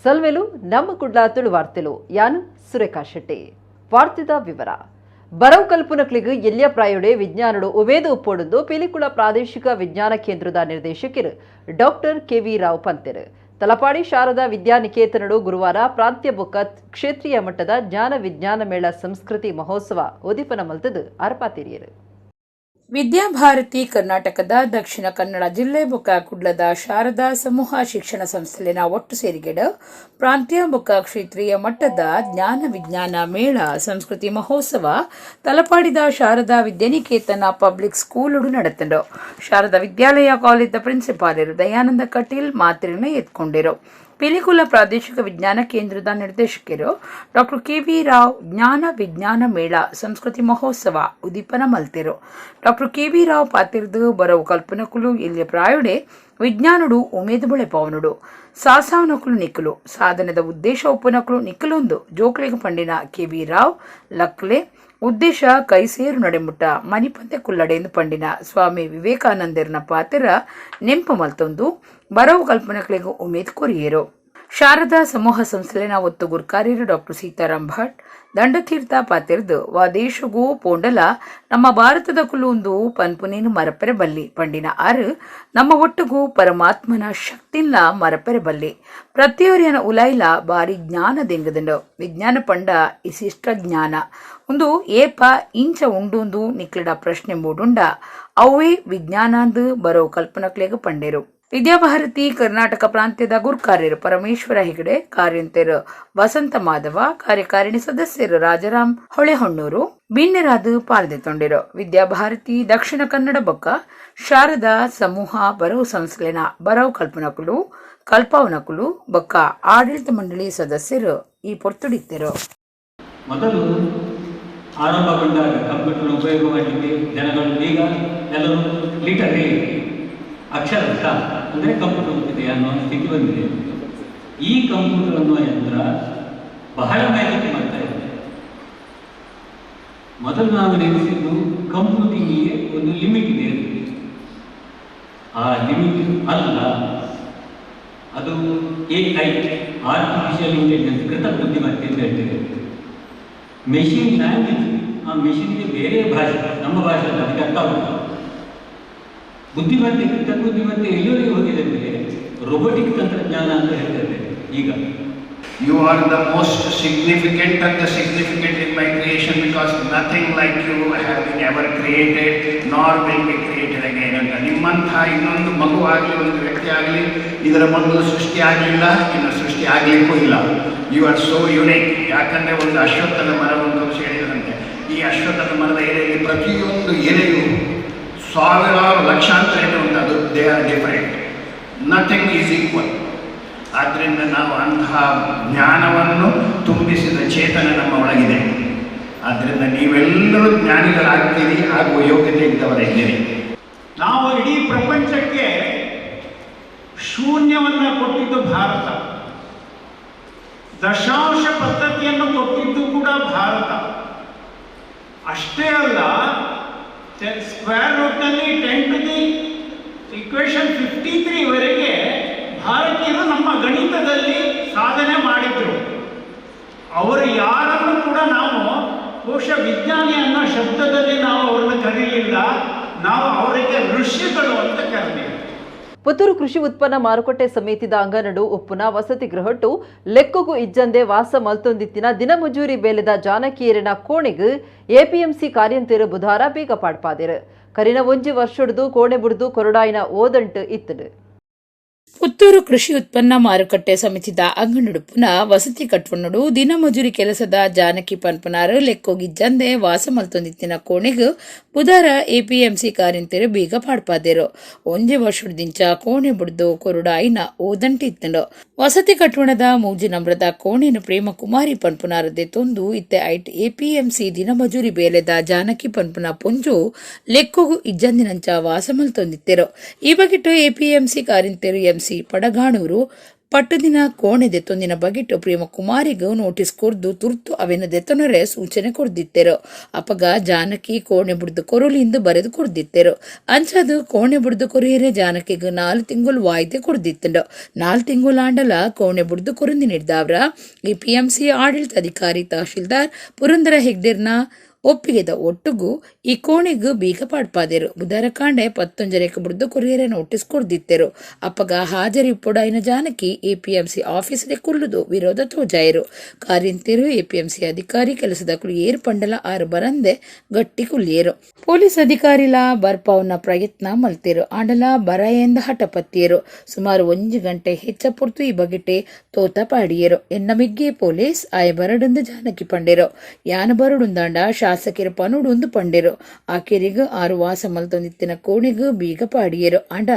ಸಲ್ಮೆಲು ನಮ್ಮ ಕುಡ್ಲಾತುಳು ವಾರ್ತೆಲು ಯಾನು ಸುರೇಖಾ ಶೆಟ್ಟಿ ವಾರ್ತೆದ ವಿವರ ಬರವು ಕಲ್ಪನಕ್ಲಿಗೆ ಎಲ್ಲಿಯ ಪ್ರಾಯೋಡೆ ವಿಜ್ಞಾನಡು ಉಮೇದು ಉಪ್ಪೊಡುಂದು ಪಿಲಿಕುಳ ಪ್ರಾದೇಶಿಕ ವಿಜ್ಞಾನ ಕೇಂದ್ರದ ನಿರ್ದೇಶಕರು ಡಾಕ್ಟರ್ ಕೆವಿ ರಾವ್ ಪಂತೆರ್ ತಲಪಾಡಿ ಶಾರದಾ ವಿದ್ಯಾನಿಕೇತನಡು ಗುರುವಾರ ಪ್ರಾಂತ್ಯ ಬೊಕ್ಕ ಕ್ಷೇತ್ರೀಯ ಮಟ್ಟದ ಜ್ಞಾನ ವಿಜ್ಞಾನ ಮೇಳ ಸಂಸ್ಕೃತಿ ಮಹೋತ್ಸವ ಉದಿಪನ ಮಲ್ತದು ಅರ್ಪಾತಿರಿಯರು ವಿದ್ಯಾಭಾರತಿ ಕರ್ನಾಟಕದ ದಕ್ಷಿಣ ಕನ್ನಡ ಜಿಲ್ಲೆ ಬೊಕ್ಕ ಕುಡ್ಲದ ಶಾರದಾ ಸಮೂಹ ಶಿಕ್ಷಣ ಸಂಸ್ಥೆಲಿನ ಒಟ್ಟು ಸೇರಿಗೆಡ ಪ್ರಾಂತ್ಯ ಬೊಕ್ಕ ಕ್ಷೇತ್ರೀಯ ಮಟ್ಟದ ಜ್ಞಾನ ವಿಜ್ಞಾನ ಮೇಳ ಸಂಸ್ಕೃತಿ ಮಹೋತ್ಸವ ತಲಪಾಡಿದ ಶಾರದಾ ವಿದ್ಯಾನಿಕೇತನ ಪಬ್ಲಿಕ್ ಸ್ಕೂಲ್ ನಡೆತಂಡು. ಶಾರದಾ ವಿದ್ಯಾಲಯ ಕಾಲೇಜ್ ಪ್ರಿನ್ಸಿಪಾಲರು ದಯಾನಂದ ಕಟೀಲ್ ಮಾತ್ರೆನ ಎತ್ಕೊಂಡಿರು. ಪಿಲಿಕುಳ ಪ್ರಾದೇಶಿಕ ವಿಜ್ಞಾನ ಕೇಂದ್ರದ ನಿರ್ದೇಶಕರು ಡಾಕ್ಟರ್ ಕೆವಿ ರಾವ್ ಜ್ಞಾನ ವಿಜ್ಞಾನ ಮೇಳ ಸಂಸ್ಕೃತಿ ಮಹೋತ್ಸವ ಉದೀಪನ ಮಲ್ತಿರು. ಡಾಕ್ಟರ್ ಕೆವಿ ರಾವ್ ಪಾತಿರ್ದು ಬರವು ಕಲ್ಪನಕುಲು ಇಲ್ಲಿ ಪ್ರಾಯುಡೆ ವಿಜ್ಞಾನುಡು ಉಮೇದು ಬಳೆಪವನುಡು ಸಾಸಾವನಕುಲು ನಿಕ್ಕಲು ಸಾಧನದ ಉದ್ದೇಶ ಉಪನಕಲು ನಿಕ್ಕಲೊಂದು ಜೋಕ್ಲೆಗ ಪಂಡಿನ ಕೆವಿ ರಾವ್ ಲಕ್ಲೆ ಉದ್ದೇಶ ಕೈಸೇರು ನಡೆಮುಟ್ಟ ಮನಿಪಂತೆ ಕುಲ್ಲಡೆಂದು ಪಂಡಿನ ಸ್ವಾಮಿ ವಿವೇಕಾನಂದರ್ನ ಪಾತ್ರ ನೆಂಪು ಮಲ್ತೊಂದು ಬರವು ಕಲ್ಪನಕ್ಲೆಗೂ ಉಮೇದ್ ಕೊರಿಯೇರು. ಶಾರದಾ ಸಮೂಹ ಸಂಸ್ಥೆನ ಒತ್ತು ಗುರ್ಕಾರ್ಯರು ಡಾಕ್ಟರ್ ಸೀತಾರಾಮ್ ಭಟ್ ದಂಡತೀರ್ಥ ಪಾತಿರ್ದು ವಾದೇಶಗೂ ಪೋಂಡಲ ನಮ್ಮ ಭಾರತದ ಕುಲುಂದು ಪನ್ಪುನೇನು ಮರಪೆರೆ ಬಲ್ಲಿ ಪಂಡಿನ ಆರು ನಮ್ಮ ಒಟ್ಟುಗೂ ಪರಮಾತ್ಮನ ಶಕ್ತಿಲ್ಲ ಮರಪೆರೆ ಬಲ್ಲಿ ಪ್ರತಿಯೊರಿಯನ ಉಲೈಲ ಬಾರಿ ಜ್ಞಾನ ದೆಂಗದಂಡು ವಿಜ್ಞಾನ ಪಂಡ ಇಸಿಷ್ಟ ಜ್ಞಾನ ಒಂದು ಏಪ ಇಂಚ ಉಂಡುಂದು ನಿಕ್ಲಡ ಪ್ರಶ್ನೆ ಮೂಡುಂಡ ಅವೇ ವಿಜ್ಞಾನಂದು ಬರೋ ಕಲ್ಪನಕ್ಲೆಗ ಪಂಡೇರು. ವಿದ್ಯಾಭಾರತಿ ಕರ್ನಾಟಕ ಪ್ರಾಂತ್ಯದ ಗುರ್ಕಾರ್ಯರು ಪರಮೇಶ್ವರ ಹೆಗಡೆ, ಕಾರ್ಯಂತರು ವಸಂತ ಮಾಧವ, ಕಾರ್ಯಕಾರಿಣಿ ಸದಸ್ಯರು ರಾಜಾರಾಮ್ ಹೊಳೆಹೊಣ್ಣೂರು ಬಿನ್ನೆರಾದು ಪಾಲ್ದೆತೊಂಡಿರು. ವಿದ್ಯಾಭಾರತಿ ದಕ್ಷಿಣ ಕನ್ನಡ ಬೊಕ್ಕ ಶಾರದಾ ಸಮೂಹ ಬರವು ಸಂಸ್ಥೆನ ಬರವು ಕಲ್ಪವನಕುಲು ಬೊಕ್ಕ ಆಡಳಿತ ಮಂಡಳಿ ಸದಸ್ಯರು ಈ ಪೊರ್ತುಡಿತ್ತರು. ಮೊದಲು ಆರಂಭಗೊಂಡಾಗ ಕಂಪ್ಯೂಟರ್ ಉಪಯೋಗ ಮಾಡಲಿಕ್ಕೆ ಜನಗಳು ಈಗ ಎಲ್ಲರೂ ಲೀಟರ್ಲಿ ಅಕ್ಷರಸ್ಥ ಅಂದರೆ ಕಂಪ್ಯೂಟರ್ ಇದೆ ಅನ್ನೋ ಸ್ಥಿತಿ ಬಂದಿದೆ. ಈ ಕಂಪ್ಯೂಟರ್ ಅನ್ನುವ ಯಂತ್ರ ಬಹಳ ಮ್ಯಾಜಿಕ್ ಮಾಡ್ತಾ ಇದೆ. ಮೊದಲು ನಾವು ನೆನೆಸಿದ್ದು ಕಂಪ್ಯೂಟಿಂಗಿಗೆ ಒಂದು ಲಿಮಿಟ್ ಇದೆ. ಆ ಲಿಮಿಟ್ ಅಲ್ಲ, ಅದು AI ಆರ್ಟಿಫಿಷಿಯಲ್ ಇಂಟೆಲಿಜೆನ್ಸ್ ಕೃತ ಬುದ್ಧಿಮತ್ತೆ ಅಂತ ಹೇಳ್ತೇವೆ. ಮೆಷಿನ್ ಲ್ಯಾಂಗ್ವೇಜ್, ಆ ಮೆಷಿನ್ಗೆ ಬೇರೆ ಭಾಷೆ, ನಮ್ಮ ಭಾಷೆ ಅದಕ್ಕೆ ಅರ್ಥ ಆಗುತ್ತೆ. ಬುದ್ಧಿಮತ್ತೆ ಕೃತ ಬುದ್ಧಿಮತ್ತೆ ಎಲ್ಲಿವರೆಗೆ ಹೋಗಿದೆ ಅಂದರೆ ರೋಬೋಟಿಕ್ ತಂತ್ರಜ್ಞಾನ ಅಂತ ಹೇಳ್ತೇವೆ ಈಗ. You are the most significant and the significant in my creation because nothing like you have been ever created nor will be created again ಅಂತ. ನಿಮ್ಮಂಥ ಇನ್ನೊಂದು ಮಗು ಆಗಲಿ ಒಂದು ವ್ಯಕ್ತಿ ಆಗಲಿ ಇದರ ಮೊದಲು ಸೃಷ್ಟಿ ಆಗಲಿಲ್ಲ, ಇನ್ನು ಸೃಷ್ಟಿ ಆಗಲಿಕ್ಕೂ ಇಲ್ಲ. You are so unique. ಯಾಕಂದರೆ ಒಂದು ಅಶ್ವತ್ಥದ ಮರವನ್ನು ಹೇಳಿದಂತೆ ಈ ಅಶ್ವತ್ಥದ ಮರದ ಎಲೆಯಲ್ಲಿ ಪ್ರತಿಯೊಂದು ಎಲೆಯು ಸಾವಿರಾರು ಲಕ್ಷಾಂತರ ಎಲೆ ಉಂಟು. ಅದು they are different, nothing is equal. ಆದ್ದರಿಂದ ನಾವು ಅಂತಹ ಜ್ಞಾನವನ್ನು ತುಂಬಿಸಿದ ಚೇತನ ನಮ್ಮ ಒಳಗಿದೆ. ಆದ್ದರಿಂದ ನೀವೆಲ್ಲರೂ ಜ್ಞಾನಿಗಳಾಗ್ತೀರಿ, ಆಗುವ ಯೋಗ್ಯತೆ ಇದ್ದವರಿದ್ದೀರಿ. ನಾವು ಇಡೀ ಪ್ರಪಂಚಕ್ಕೆ ಶೂನ್ಯವನ್ನು ಕೊಟ್ಟಿದ್ದು ಭಾರತ, ದಶಾಂಶ ಪದ್ಧತಿಯನ್ನು ಕೊಟ್ಟಿದ್ದು ಕೂಡ ಭಾರತ. ಅಷ್ಟೇ ಅಲ್ಲ, ಸ್ಕ್ವೇರ್ ರೂಟ್ನಲ್ಲಿ 10 to the equation 53 ವರೆಗೆ ಭಾರತೀಯರು ನಮ್ಮ ಗಣಿತದಲ್ಲಿ ಸಾಧನೆ ಮಾಡಿದ್ರು. ಅವರು ಯಾರನ್ನು ಕೂಡ ನಾವು ಕೋಶ ವಿಜ್ಞಾನಿ ಅನ್ನೋ ಶಬ್ದದಲ್ಲಿ ನಾವು ಅವ್ರನ್ನ ಕರೀಲಿಲ್ಲ, ನಾವು ಅವರಿಗೆ ಋಷಿಗಳು ಅಂತ ಕರೆದಿವಿ. ಪುತ್ತೂರು ಕೃಷಿ ಉತ್ಪನ್ನ ಮಾರುಕಟ್ಟೆ ಸಮಿತಿದ ಅಂಗನಡು ಉಪ್ಪುನ ವಸತಿ ಗೃಹಟ್ಟು ಲೆಕ್ಕಗೂ ಇಜ್ಜಂದೆ ವಾಸ ಮಲ್ತೊಂದಿತ್ತಿನ ದಿನಮಜೂರಿ ಬೇಲೆದ ಜಾನಕಿಯರಿನ ಕೋಣೆಗ್ ಎಪಿಎಂಸಿ ಕಾರ್ಯಂತರು ಬುಧವಾರ ಬೇಗ ಪಾಡ್ಪಾದಿರು. ಕರಿನ ಒಂಜಿ ವರ್ಷಡ್ದು ಕೋಣೆ ಬುಡ್ದು ಕೊರಡಾಯಿನ ಓದಂಟು ಇತ್ತಡು. ಪುತ್ತೂರು ಕೃಷಿ ಉತ್ಪನ್ನ ಮಾರುಕಟ್ಟೆ ಸಮಿತಿದ ಅಂಗನಡುಪುನ ವಸತಿ ಕಟ್ವಣ್ಣಡು ದಿನ ಮಜೂರಿ ಕೆಲಸದ ಜಾನಕಿ ಪನ್ಪನಾರು ಲೆಕ್ಕೋಗಿಜ್ಜಂದೆ ವಾಸ ಮಲ್ತೊಂದಿತ್ತಿನ ಕೋಣೆಗ್ ಬುಧವಾರ ಎಪಿಎಂಸಿ ಕಾರ್ಯಂತರು ಬೀಗ ಪಾಡ್ಪಾದೇರು. ಒಂಜೆ ವರ್ಷದಿಂಚ ಕೋಣೆ ಬುಡ್ದು ಕೊರುಡಾಯಿನ ಓದಂಟಿ ಇತ್ತಂಡು. ವಸತಿ ಕಟ್ವಣದ ಮೂಜಿ ನಮ್ರದ ಕೋಣೆನು ಪ್ರೇಮ ಕುಮಾರಿ ಪನ್ಪುನಾರದೆ ತೊಂದು ಇತ್ತೆ ಐಟ್ ಎಪಿಎಂಸಿ ದಿನ ಮಜೂರಿ ಬೇಲೆದ ಜಾನಕಿ ಪನ್ಪುನ ಪುಂಜು ಲೆಕ್ಕೋಗು ಇಜ್ಜಂದಿನಂಚ ವಾಸ ಮಲ್ತೊಂದಿತ್ತೆರು. ಈ ಬಗೆಟ್ಟು ಎಪಿಎಂಸಿ ಕಾರ್ಯಂತರು ಎಂಸಿ ಪಡಗಾಣೂರು ಪಟ್ಟದಿನ ಕೋಣೆ ದೆತ್ತೊಂದಿನ ಬಗೆಟ್ ಪ್ರೇಮ ಕುಮಾರಿಗೂ ನೋಟಿಸ್ ಕೊರ್ದು ತುರ್ತು ಅವೆನ ದೆತ್ತೊನರೆ ಸೂಚನೆ ಕೊಡ್ದಿತ್ತೆರು. ಅಪಗ ಜಾನಕಿ ಕೋಣೆ ಬುಡ್ದು ಕೊರುಲಿಂದು ಬರೆದು ಕೊಡ್ದಿತ್ತೆರು. ಅಂಚದು ಕೋಣೆ ಬುಡ್ದು ಕೊರಿಯರೆ ಜಾನಕಿಗೆ 4 ತಿಂಗಳು ವಾಯ್ದೆ ಕೊಡ್ದಿತ್ತಂಡು. 4 ತಿಂಗುಲಾಂಡಲ ಕೋಣೆ ಬುಡ್ದು ಕೊರಿಂದಿ ನಿರ್ದಾವ್ರ ಈ PMC ಆಡಳಿತ ಅಧಿಕಾರಿ ತಹಶೀಲ್ದಾರ್ ಪುರಂದರ ಹೆಗ್ಡೆರ್ನ ಒಪ್ಪಿಗೆದ ಒಟ್ಟುಗೂ ಈ ಕೋಣೆಗೂ ಬೀಗ ಪಾಡ್ಪಾದೇರು. ಬುಧವಾರ ಕಾಂಡೆ 11 ಬುಡ್ದು ಕೊರಿಯರೆ ನೋಟಿಸ್ ಕೊಡ್ದಿತ್ತೆರು. ಅಪ್ಪಗ ಹಾಜರಿ ಪೊಡಾಯಿನ ಜಾನಕಿ APMC ಆಫೀಸ್ಗೆ ಕುಲ್ಲುದು ವಿರೋಧ ತೋಜಾಯರು. ಕಾರ್ಯಂತಿರು APMC ಅಧಿಕಾರಿ ಕೆಲಸದ ಕುಳಿ ಏರು ಪಂಡಲ 6 ಬರಂದೆ ಗಟ್ಟಿ ಕುಲ್ಲಿಯರು. ಪೊಲೀಸ್ ಅಧಿಕಾರಿಲ ಬರ್ಪಾವ್ನ ಪ್ರಯತ್ನ ಮಲ್ತೇರು. ಆಂಡಲ ಬರಾಯಂದ ಹಠ ಪತ್ತಿಯರು. ಸುಮಾರು 1 ಗಂಟೆ ಹೆಚ್ಚ ಪೊರ್ತು ಈ ಬಗೆಟೆ ತೋತ ಪಾಡಿಯರು. ಎನ್ನ ಮಿಗ್ಗೆ ಪೊಲೀಸ್ ಆಯ ಬರಡುಂದು ಜಾನಕಿ ಪಂಡೇರು. ಯಾನ ಬರಡುಂದಾಂಡ ಶಾಸಕರ ಪನುಡುಂದು ಪಂಡೇರು. ಆಕೆರಿಗೂ 6 ವಾಸ ಮಲ್ತೊಂದಿತ್ತಿನ ಕೋಣೆಗೂ ಬೀಗ ಪಾಡಿಯರು. ಅಂಡ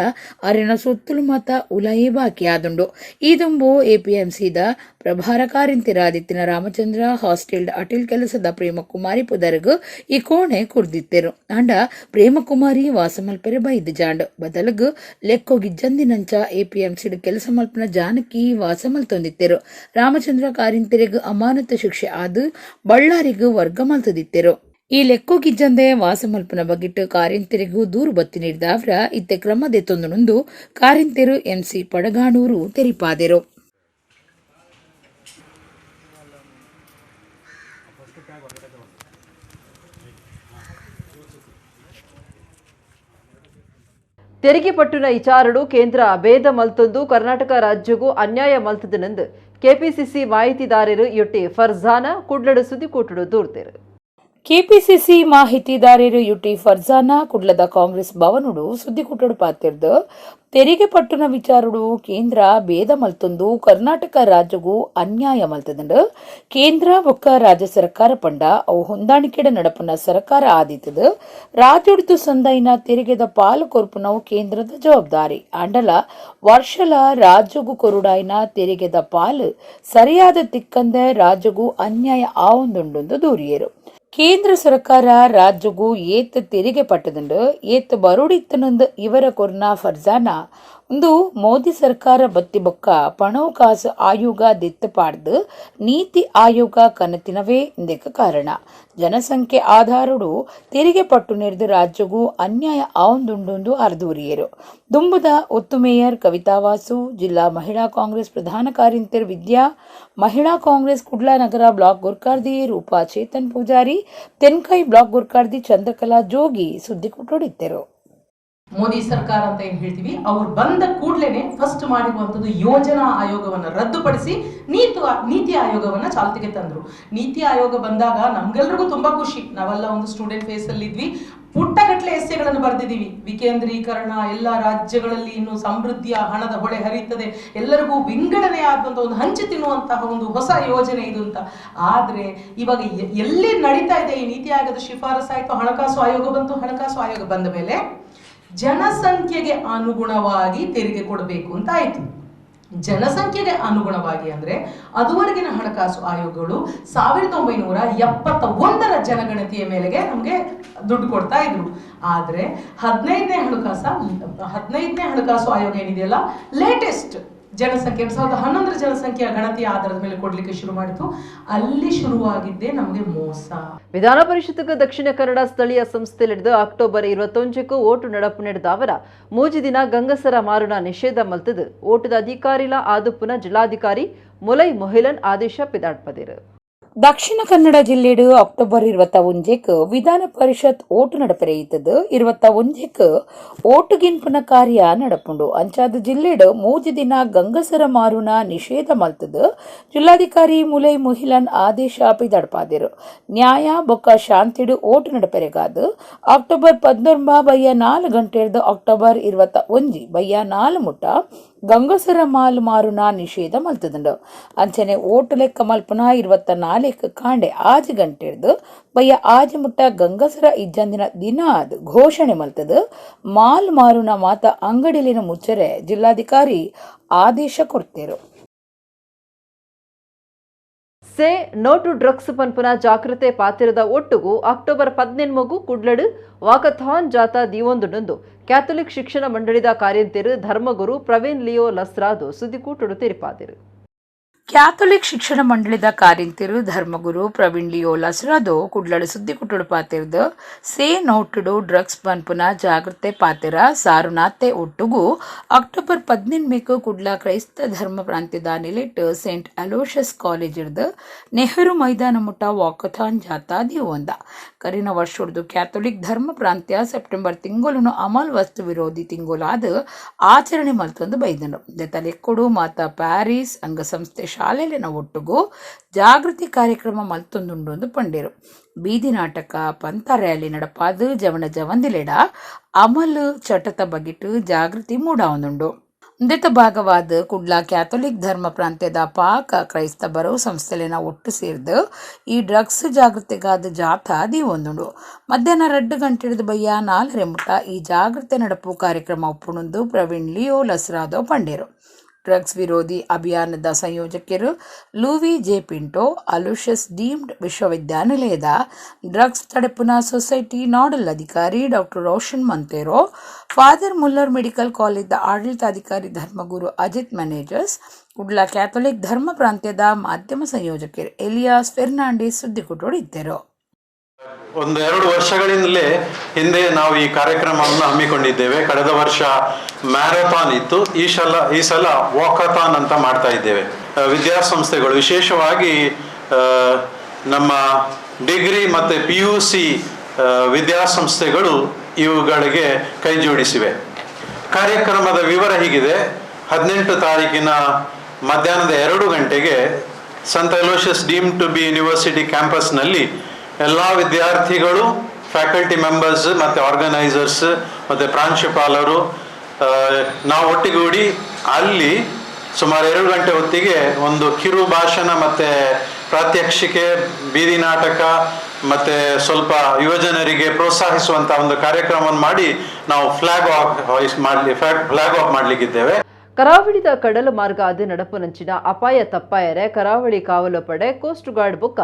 ಅರೆನ ಸೊತ್ತುಲು ಮಾತ ಉಲಾಯಿ ಬಾಕಿ ಆದುಂಡು. ಈದುಂಬು APMCದ ಪ್ರಭಾರ ಕಾರ್ಯಂತಿರಾದಿತ್ತಿನ ರಾಮಚಂದ್ರ ಹಾಸ್ಟೆಲ್ ಅಟಿಲ್ ಕೆಲಸದ ಪ್ರೇಮಕುಮಾರಿ ಪುದರ್ಗೂ ಈ ಕೋಣೆ ಕುರ್ದಿತ್ತೆರು. ಅಂಡ ಪ್ರೇಮಕುಮಾರಿ ವಾಸ ಮಲ್ಪರೆ ಬೈದ್ ಜಾಂಡು ಬದಲಗು ಲೆಕ್ಕೋಗಿಜ್ಜಂದಿನಂಚ APMC ಕೆಲಸ ಮಲ್ಪನ ಜಾನಕಿ ವಾಸ ಮಲ್ತೊಂದಿತ್ತೆರು. ರಾಮಚಂದ್ರ ಕಾರ್ಯಂತಿರಿಗೂ ಅಮಾನತು ಶಿಕ್ಷೆ ಆದು ಬಳ್ಳಾರಿಗೂ ವರ್ಗ ಮಲ್ತದಿತ್ತೆರು. ಈ ಲೆಕ್ಕೋಗಿಜ್ಜಂದೆ ವಾಸ ಮಲ್ಪನ ಬಗೆಟ್ ಕಾರ್ಯಂತಿರಿಗೂ ದೂರು ಬತ್ತಿ ನೀಡಿದಾವ್ರ ಇತ್ತೆ ಕ್ರಮದೆ ತೊಂದನುಂದು ಕಾರ್ಯಂತಿರು MC ಪಡಗಾಣೂರು ತೆರಿಪಾದೆರು. ತೆರಿಗೆ ಪಟ್ಟುನ ವಿಚಾರಡು ಕೇಂದ್ರ ಭೇದ ಮಲ್ತೊಂದು ಕರ್ನಾಟಕ ರಾಜ್ಯಗೂ ಅನ್ಯಾಯ ಮಲ್ತದನೆಂದು KPCC ಮಾಹಿತಿದಾರರು ಯೊಟ್ಟಿ ಫರ್ಜಾನ ಕುಡ್ಲಡು ಸುದ್ದಿಕೋಟುಡು ದೂರ್ತೆರು. KPCC ಮಾಹಿತಿದಾರರು ಯುಟಿ ಫರ್ಜಾನ ಕುಡ್ಲದ ಕಾಂಗ್ರೆಸ್ ಭವನುಡು ಸುದ್ದಿಕೂಟಡು ಪಾತಿರ್ದು ತೆರಿಗೆ ಪಟ್ಟುನ ವಿಚಾರಡು ಕೇಂದ್ರ ಭೇದ ಮಲ್ತೊಂದು ಕರ್ನಾಟಕ ರಾಜ್ಯಗೂ ಅನ್ಯಾಯ ಮಲ್ತದಂಡು ಕೇಂದ್ರ ಬೊಕ್ಕ ರಾಜ್ಯ ಸರ್ಕಾರ ಪಂಡ ಅವು ಹೊಂದಾಣಿಕೆಡ ನಡಪುನ ಸರ್ಕಾರ ಆದಿತ್ತದು ರಾಜ್ಯಡ್ದು ಸಂದೈನ ತೆರಿಗೆದ ಪಾಲು ಕೊರ್ಪುನವು ಕೇಂದ್ರದ ಜವಾಬ್ದಾರಿ ಅಂಡಲ ವರ್ಷಲ ರಾಜ್ಯಗೂ ಕೊರುಡಾಯಿನ ತೆರಿಗೆದ ಪಾಲು ಸರಿಯಾದ ತಿಕ್ಕಂದೆ ರಾಜ್ಯಗೂ ಅನ್ಯಾಯ ಆವೊಂದುಂಡು ದೂರಿಯರು. ಕೇಂದ್ರ ಸರ್ಕಾರ ರಾಜ್ಯಗೂ ಏತ್ ತೆರಿಗೆ ಪಟ್ಟದಂಡು ಏತ್ ಬರುಡಿತ್ತನೊಂದು ಇವರ ಕೊರ್ನ ಫರ್ಜಾನ ಒಂದು ಮೋದಿ ಸರ್ಕಾರ ಬತ್ತಿ ಬೊಕ್ಕ ಪಣವಕಾಸು ಆಯೋಗ ದೆತ್ತು ಪಾಡ್ದು ನೀತಿ ಆಯೋಗ ಕನತಿನವೇ ಇಂದಕ್ಕೆ ಕಾರಣ. ಜನಸಂಖ್ಯೆ ಆಧಾರಡು ತೆರಿಗೆ ಪಟ್ಟು ನೆರೆದು ರಾಜ್ಯಗೂ ಅನ್ಯಾಯ ಆವೊಂದುಂಡು ಅರ್ದೂರಿಯರು. ದುಂಬುದ ಒತ್ತು ಮೇಯರ್ ಕವಿತಾ ವಾಸು, ಜಿಲ್ಲಾ ಮಹಿಳಾ ಕಾಂಗ್ರೆಸ್ ಪ್ರಧಾನ ಕಾರ್ಯಂತರ್ ವಿದ್ಯಾ, ಮಹಿಳಾ ಕಾಂಗ್ರೆಸ್ ಕುಡ್ಲಾ ನಗರ ಬ್ಲಾಕ್ ಗುರ್ಕಾರ್ದಿ ರೂಪಾ ಚೇತನ್ ಪೂಜಾರಿ, ತೆನ್ಕೈ ಬ್ಲಾಕ್ ಗುರ್ಕಾರ್ದಿ ಚಂದ್ರಕಲಾ ಜೋಗಿ ಸುದ್ದಿ ಕೊಟ್ಟೊಡಿದ್ದರು. ಮೋದಿ ಸರ್ಕಾರ ಅಂತ ಏನ್ ಹೇಳ್ತೀವಿ ಅವ್ರು ಬಂದ ಕೂಡ್ಲೇನೆ ಫಸ್ಟ್ ಮಾಡಿರುವಂತದ್ದು ಯೋಜನಾ ಆಯೋಗವನ್ನ ರದ್ದುಪಡಿಸಿ ನೀತಿ ಆಯೋಗವನ್ನ ಚಾಲ್ತಿಗೆ ತಂದ್ರು. ನೀತಿ ಆಯೋಗ ಬಂದಾಗ ನಮ್ಗೆಲ್ರಿಗೂ ತುಂಬಾ ಖುಷಿ. ನಾವೆಲ್ಲ ಒಂದು ಸ್ಟೂಡೆಂಟ್ ಫೇಸ್ ಅಲ್ಲಿ ಇದ್ವಿ. ಪುಟ್ಟಗಟ್ಲೆ ಎಸ್ಸೆಗಳನ್ನು ಬರೆದಿದ್ದೀವಿ. ವಿಕೇಂದ್ರೀಕರಣ, ಎಲ್ಲ ರಾಜ್ಯಗಳಲ್ಲಿ ಇನ್ನು ಸಮೃದ್ಧಿಯ ಹಣದ ಹೊಳೆ ಹರಿಯುತ್ತದೆ, ಎಲ್ಲರಿಗೂ ವಿಂಗಡಣೆ ಆದಂತ ಒಂದು ಹಂಚಿ ತಿನ್ನುವಂತಹ ಒಂದು ಹೊಸ ಯೋಜನೆ ಇದು ಅಂತ. ಆದ್ರೆ ಇವಾಗ ಎಲ್ಲಿ ನಡೀತಾ ಇದೆ ಈ ನೀತಿ ಆಯೋಗದ ಶಿಫಾರಸು ಆಯ್ತು, ಹಣಕಾಸು ಆಯೋಗ ಬಂತು. ಹಣಕಾಸು ಆಯೋಗ ಬಂದ ಮೇಲೆ ಜನಸಂಖ್ಯೆಗೆ ಅನುಗುಣವಾಗಿ ತೆರಿಗೆ ಕೊಡಬೇಕು ಅಂತ ಆಯ್ತು. ಜನಸಂಖ್ಯೆಗೆ ಅನುಗುಣವಾಗಿ ಅಂದ್ರೆ ಅದುವರೆಗಿನ ಹಣಕಾಸು ಆಯೋಗಗಳು 1971ರ ಜನಗಣತಿಯ ಮೇಲೆಗೆ ನಮ್ಗೆ ದುಡ್ಡು ಕೊಡ್ತಾ ಇದ್ರು. ಆದ್ರೆ 15ನೇ ಹಣಕಾಸು ಆಯೋಗ ಏನಿದೆಯಲ್ಲ, ಲೇಟೆಸ್ಟ್ ಜನಸಂಖ್ಯೆ 2011ರ ಜನಸಂಖ್ಯೆಯ ಗಣತಿಯ ಆಧಾರದ ಮೇಲೆ ಕೊಡ್ಲಿಕ್ಕೆ ಶುರು ಮಾಡಿತು. ಅಲ್ಲಿ ಶುರುವಾಗಿದ್ದೇ ನಮಗೆ ಮೋಸ. ವಿಧಾನ ಪರಿಷತ್ಗೆ ದಕ್ಷಿಣ ಕನ್ನಡ ಸ್ಥಳೀಯ ಸಂಸ್ಥೆ ನಡೆದು ಅಕ್ಟೋಬರ್ 21ಕ್ಕೂ ಓಟು ನಡಪು ನಡೆದ ಅವರ ಮೂಜಿ ದಿನ ಗಂಗಸರ ಮಾರುನ ನಿಷೇಧ ಮಲ್ತದು ಓಟದ ಅಧಿಕಾರಿಲ ಆದುಪ್ಪುನ ಜಿಲ್ಲಾಧಿಕಾರಿ ಮುಲೈ ಮೊಹಿಲನ್ ಆದೇಶ ಪಿದಾಡ್ಪದಿರು. ದಕ್ಷಿಣ ಕನ್ನಡ ಜಿಲ್ಲೆಡು ಅಕ್ಟೋಬರ್ 21ಕ್ಕೆ ವಿಧಾನ ಪರಿಷತ್ ಓಟು ನಡಪರೆಯಿತದು. 21ಕ್ಕೆ ಓಟುಗಿನ್ಪುನ ಕಾರ್ಯ ನಡಪುಂಡು. ಅಂಚಾದ ಜಿಲ್ಲೆಡು ಮೂಜಿ ದಿನ ಗಂಗಸರ ಮಾರುನ ನಿಷೇಧ ಮಲ್ತದು ಜಿಲ್ಲಾಧಿಕಾರಿ ಮುಲೈ ಮೊಹಿಲನ್ ಆದೇಶ ಪಿದಡ್ಪಾದಿರು. ನ್ಯಾಯ ಬೊಕ್ಕ ಶಾಂತಿಡು ಓಟು ನಡಪರೆಗಾದು ಅಕ್ಟೋಬರ್ 19 ಬಯ್ಯ 4 ಗಂಟೆರ್ದು ಅಕ್ಟೋಬರ್ 21 ಬಯ್ಯ 4 ಮುಟ್ಟ ಗಂಗಸರ ಮಾಲು ಮಾರುನ ನಿಷೇಧ ಮಲ್ತದುಂಡು. ಅಂಚನೆ ಓಟು ಲೆಕ್ಕ ಮಲ್ಪುನ 24 ಕಾಂಡೆ 6 ಗಂಟೆರ್ದು ಬಯ್ಯ 6 ಮುಟ್ಟ ಗಂಗಸರ ಇಜ್ಜಂದಿನ ದಿನ ಅದು ಘೋಷಣೆ ಮಲ್ತದು. ಮಾಲ್ ಮಾರುನ ಮಾತ ಅಂಗಡಿಲಿನ ಮುಚ್ಚರೆ ಜಿಲ್ಲಾಧಿಕಾರಿ ಆದೇಶ ಕೊಡ್ತೇರು. ಸೇ ನೋ ಟು ಡ್ರಗ್ಸ್ ಪನ್ಪುನ ಜಾಗೃತೆ ಪಾತಿರದ ಒಟ್ಟುಗು ಅಕ್ಟೋಬರ್ 17 ಕುಡ್ಲಡು ವಾಕಥಾನ್ ಜಾಥಾ ದೀವೊಂದುಂಡು ಕ್ಯಾಥೋಲಿಕ್ ಶಿಕ್ಷಣ ಮಂಡಳಿದ ಕಾರ್ಯಂತಿರು ಧರ್ಮಗುರು ಪ್ರವೀಣ್ ಲಿಯೋ ಲಸ್ರಾದು ಸುದ್ದಿಕೂಟುಡು ತೆರಿಪಾದಿರು. ಕ್ಯಾಥೋಲಿಕ್ ಶಿಕ್ಷಣ ಮಂಡಳಿದ ಕಾರ್ಯಂತಿರು ಧರ್ಮಗುರು ಪ್ರವೀಣ್ ಲಿಯೋ ಲಸ್ರಾದು ಕುಡ್ಲಡು ಸುದ್ದಿ ಕುಟ್ಟುಡು ಪಾತಿರ್ದು ಸೇ ನೋಟುಡು ಡ್ರಗ್ಸ್ ಪನ್ಪುನ ಜಾಗೃತೆ ಪಾತಿರ ಸಾರುನಾತೆ ಒಟ್ಟುಗು ಅಕ್ಟೋಬರ್ 17 ಕುಡ್ಲ ಕ್ರೈಸ್ತ ಧರ್ಮ ಪ್ರಾಂತ್ಯದ ನಿಲೆಟ್ ಸೇಂಟ್ ಅಲೋಷಸ್ ಕಾಲೇಜ್ ಇರ್ದು ನೆಹರು ಮೈದಾನ ಮುಟ್ಟ ವಾಕಥಾನ್ ಜಾಥಾ ದಿವೊಂದ ಕರಿನ ವರ್ಷುಡ್ದು ಕ್ಯಾಥೋಲಿಕ್ ಧರ್ಮ ಪ್ರಾಂತ್ಯ ಸೆಪ್ಟೆಂಬರ್ ತಿಂಗೊಲುನು ಅಮಲ್ ವಸ್ತು ವಿರೋಧಿ ತಿಂಗೊಲಾದ ಆಚರಣೆ ಮಲ್ತೊಂದು ಬೈದನು ದೆತಲೆಕ್ಕುಡು ಮಾತಾ ಪ್ಯಾರಿಸ್ ಅಂಗಸಂಸ್ಥೆ ಶಾಲೆಲಿನ ಒಟ್ಟುಗು ಜಾಗೃತಿ ಕಾರ್ಯಕ್ರಮ ಮಲ್ತೊಂದುಂಡು ಪಂಡೇರು ಬೀದಿ ನಾಟಕ ಪಂಥ ರ್ಯಾಲಿ ನಡಪಾದು ಜವನ ಜವಂದಿಲೆಡ ಅಮಲ್ ಚಟತ ಬಗಿಟ್ಟು ಜಾಗೃತಿ ಮೂಡಾವೊಂದುಂಡು ಇಂದೆತ ಭಾಗವಾದ ಕುಡ್ಲ ಕ್ಯಾಥೋಲಿಕ್ ಧರ್ಮ ಪ್ರಾಂತ್ಯದ ಪಾಕ ಕ್ರೈಸ್ತ ಬರೋ ಸಂಸ್ಥೆಲಿನ ಒಟ್ಟು ಸೇರ್ದು ಈ ಡ್ರಗ್ಸ್ ಜಾಗೃತಿಗಾದ ಜಾಥಾ ದೀವೊಂದುಂಡು ಮಧ್ಯಾಹ್ನ 2 ಗಂಟೆ ಬಯ್ಯ 4 ಮುಟ ಈ ಜಾಗೃತಿ ನಡಪು ಕಾರ್ಯಕ್ರಮ ಒಪ್ಪುಣುಂದು ಪ್ರವೀಣ್ ಲಿಯೋ ಲಸ್ರಾದೋ ಪಂಡೇರು ಡ್ರಗ್ಸ್ ವಿರೋಧಿ ಅಭಿಯಾನದ ಸಂಯೋಜಕರು Louie J Pinto Aloysius deemed ವಿಶ್ವವಿದ್ಯಾನಿಲಯದ ಡ್ರಗ್ಸ್ ತಡೆಪುನ ಸೊಸೈಟಿ ನೋಡಲ್ ಅಧಿಕಾರಿ doctor Roshan Monteiro father Muller medical ಕಾಲೇಜ್ದ ಆಡಳಿತಾಧಿಕಾರಿ ಧರ್ಮಗುರು ಅಜಿತ್ ಮ್ಯಾನೇಜರ್ಸ್ ಕುಡ್ಲ ಕ್ಯಾಥೋಲಿಕ್ ಧರ್ಮ ಪ್ರಾಂತ್ಯದ ಮಾಧ್ಯಮ ಸಂಯೋಜಕರು ಎಲಿಯಾಸ್ ಫೆರ್ನಾಂಡಿಸ್ ಸುದ್ದಿಕುಟ್ಟೋಡು ಇದ್ದರು. 1-2 ವರ್ಷಗಳಿಂದಲೇ ಹಿಂದೆ ನಾವು ಈ ಕಾರ್ಯಕ್ರಮವನ್ನು ಹಮ್ಮಿಕೊಂಡಿದ್ದೇವೆ. ಕಳೆದ ವರ್ಷ ಮ್ಯಾರಥಾನ್ ಇತ್ತು, ಈ ಸಲ ವಾಕಥಾನ್ ಅಂತ ಮಾಡ್ತಾ ಇದ್ದೇವೆ. ವಿದ್ಯಾಸಂಸ್ಥೆಗಳು ವಿಶೇಷವಾಗಿ ನಮ್ಮ ಡಿಗ್ರಿ ಮತ್ತು PUC ವಿದ್ಯಾಸಂಸ್ಥೆಗಳು ಇವುಗಳಿಗೆ ಕೈ ಜೋಡಿಸಿವೆ. ಕಾರ್ಯಕ್ರಮದ ವಿವರ ಹೀಗಿದೆ. 18 ತಾರೀಕಿನ ಮಧ್ಯಾಹ್ನದ 2 ಗಂಟೆಗೆ ಸಂತ Aloysius deemed to be university ಕ್ಯಾಂಪಸ್ನಲ್ಲಿ ಎಲ್ಲ ವಿದ್ಯಾರ್ಥಿಗಳು, ಫ್ಯಾಕಲ್ಟಿ ಮೆಂಬರ್ಸ್ ಮತ್ತು ಆರ್ಗನೈಸರ್ಸ್ ಮತ್ತು ಪ್ರಾಂಶುಪಾಲರು ನಾವು ಒಟ್ಟಿಗೂಡಿ ಅಲ್ಲಿ ಸುಮಾರು 2 ಗಂಟೆ ಹೊತ್ತಿಗೆ ಒಂದು ಕಿರು ಭಾಷಣ ಮತ್ತು ಪ್ರಾತ್ಯಕ್ಷಿಕೆ, ಬೀದಿ ನಾಟಕ ಮತ್ತು ಸ್ವಲ್ಪ ಯುವಜನರಿಗೆ ಪ್ರೋತ್ಸಾಹಿಸುವಂಥ ಒಂದು ಕಾರ್ಯಕ್ರಮವನ್ನು ಮಾಡಿ ನಾವು ಫ್ಲಾಗ್ ಆಫ್ ಮಾಡಲಿಕ್ಕಿದ್ದೇವೆ. ಕರಾವಳಿದ ಕಡಲ ಮಾರ್ಗ ಅದು ನಡಪುನಂಚಿನ ಅಪಾಯ ತಪ್ಪಾಯರೆ ಕರಾವಳಿ ಕಾವಲು ಪಡೆ ಕೋಸ್ಟ್ ಗಾರ್ಡ್ ಬುಕ್ಕ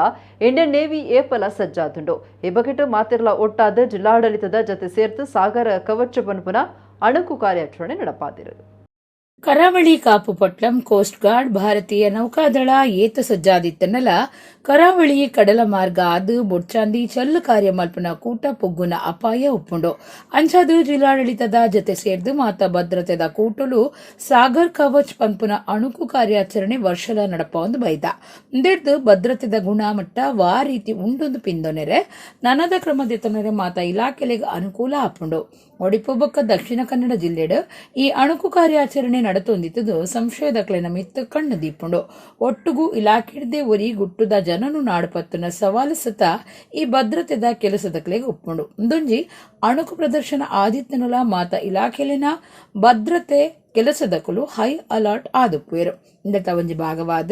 ಇಂಡಿಯನ್ ನೇವಿ ಏಪಲ ಸಜ್ಜಾದುಂಡು. ಈ ಬಗೆಟ್ ಮಾತಿರ್ಲ ಒಟ್ಟಾದ ಜಿಲ್ಲಾಡಳಿತದ ಜತೆ ಸೇರ್ತು ಸಾಗರ ಕವಚ ಪನ್ಪುನ ಅಣುಕು ಕಾರ್ಯಾಚರಣೆ ನಡಪಾದಿರು. ಕರಾವಳಿ ಕಾಪು ಪಟ್ಲಂ ಕೋಸ್ಟ್ ಗಾರ್ಡ್ ಭಾರತೀಯ ನೌಕಾದಳ ಏತ ಸಜ್ಜಾದಿತ್ತನಲ ಕರಾವಳಿ ಕಡಲ ಮಾರ್ಗ ಅದು ಬೊಡ್ಚಾಂದಿ ಚಲ್ಲು ಕಾರ್ಯ ಮಲ್ಪನ ಕೂಟ ಪೊಗ್ಗುನ ಅಪಾಯ ಒಪ್ಪುಂಡು ಅಂಚಾದು ಜಿಲ್ಲಾಡಳಿತದ ಜತೆ ಸೇರ್ದು ಮಾತ ಭದ್ರತೆದ ಕೂಟಲು ಸಾಗರ್ ಕವಚ್ ಪಂಪುನ ಅಣುಕು ಕಾರ್ಯಾಚರಣೆ ವರ್ಷಲ ನಡಪೊಂದು ಬೈದ ಇಂದೆಡ್ದು ಭದ್ರತೆದ ಗುಣಮಟ್ಟ ವಾ ರೀತಿ ಉಂಡೊಂದು ಪಿಂದೊನೆರೆ ನನದ ಕ್ರಮದೆತ್ತನೆರೆ ಮಾತ ಇಲಾಖೆಲೆಗೆ ಅನುಕೂಲ ಆಪುಂಡು. ಒಡಿಪೊಬ್ಬಕ್ಕ ದಕ್ಷಿಣ ಕನ್ನಡ ಜಿಲ್ಲೆಡ್ ಈ ಅಣುಕು ಕಾರ್ಯಾಚರಣೆ ನಡತೊಂದಿತ್ತದು ಸಂಶಯದಕ್ಲೆನ ಮಿತ್ತ ಕಣ್ಣು ದೀಪುಂಡು. ಒಟ್ಟುಗೂ ಇಲಾಖೆಡ್ದೆ ಒರಿ ಗುಟ್ಟುದ ಜನನು ನಾಡುಪತ್ತುನ ಸವಾಲು ಸತ ಈ ಭದ್ರತೆದ ಕೆಲಸದಕ್ಲೆಗೆ ಒಪ್ಪುಂಡು. ಒಂದೊಂಜಿ ಅಣುಕು ಪ್ರದರ್ಶನ ಆದಿತ್ಯನುಲ ಮಾತ ಇಲಾಖೆಲಿನ ಭದ್ರತೆ ಕೆಲಸದಕ್ಕಲು ಹೈ ಅಲರ್ಟ್ ಆದುಪ್ಪುವೆರು. ಇಂದತ ಒಂಜಿ ಭಾಗವಾದ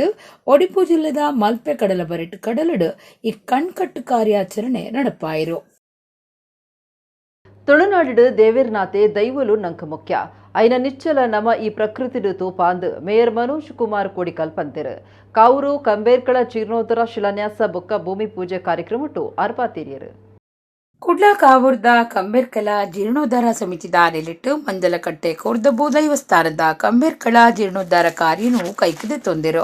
ಒಡಿಪು ಜಿಲ್ಲೆದ ಮಲ್ಪೆ ಕಡಲ ಬರೆಟ್ ಕಡಲಡ್ ಈ ಕಣ್ಕಟ್ಟು ಕಾರ್ಯಾಚರಣೆ ನಡಪಾಯಿರು. ತುಳುನಾಡು ದೇವೇರ್ನಾಥೆ ದೈವಲು ನಂಕ ಮುಖ್ಯ ಐನ ನಿಚ್ಚಲ ನಮ ಈ ಪ್ರಕೃತಿಡು ತೂಪಾಂದ್ ಮೇಯರ್ ಮನೋಜ್ ಕುಮಾರ್ ಕೋಡಿಕಲ್ ಪಂತೆರ್ ಕಾವೂರು ಕಂಬೇರ್ಕಳ ಜೀರ್ಣೋದ್ಧಾರ ಶಿಲಾನ್ಯಾಸ ಬೊಕ್ಕ ಭೂಮಿ ಪೂಜೆ ಕಾರ್ಯಕ್ರಮಟು ಅರ್ಪಾತೀರಿಯರು. ಕುಡ್ಲ ಕಾವೂರ್ದ ಕಂಬೇರ್ಕಲ ಜೀರ್ಣೋದ್ಧಾರ ಸಮಿತಿದ ನೆಲೆಟ್ಟು ಮಂಜಲಕಟ್ಟೆ ಕೋರ್ದಬ್ಬು ದೈವಸ್ಥಾನದ ಕಂಬೇರ್ಕಳ ಜೀರ್ಣೋದ್ಧಾರ ಕಾರ್ಯನು ಕೈಕದೆ ತೊಂದಿರು.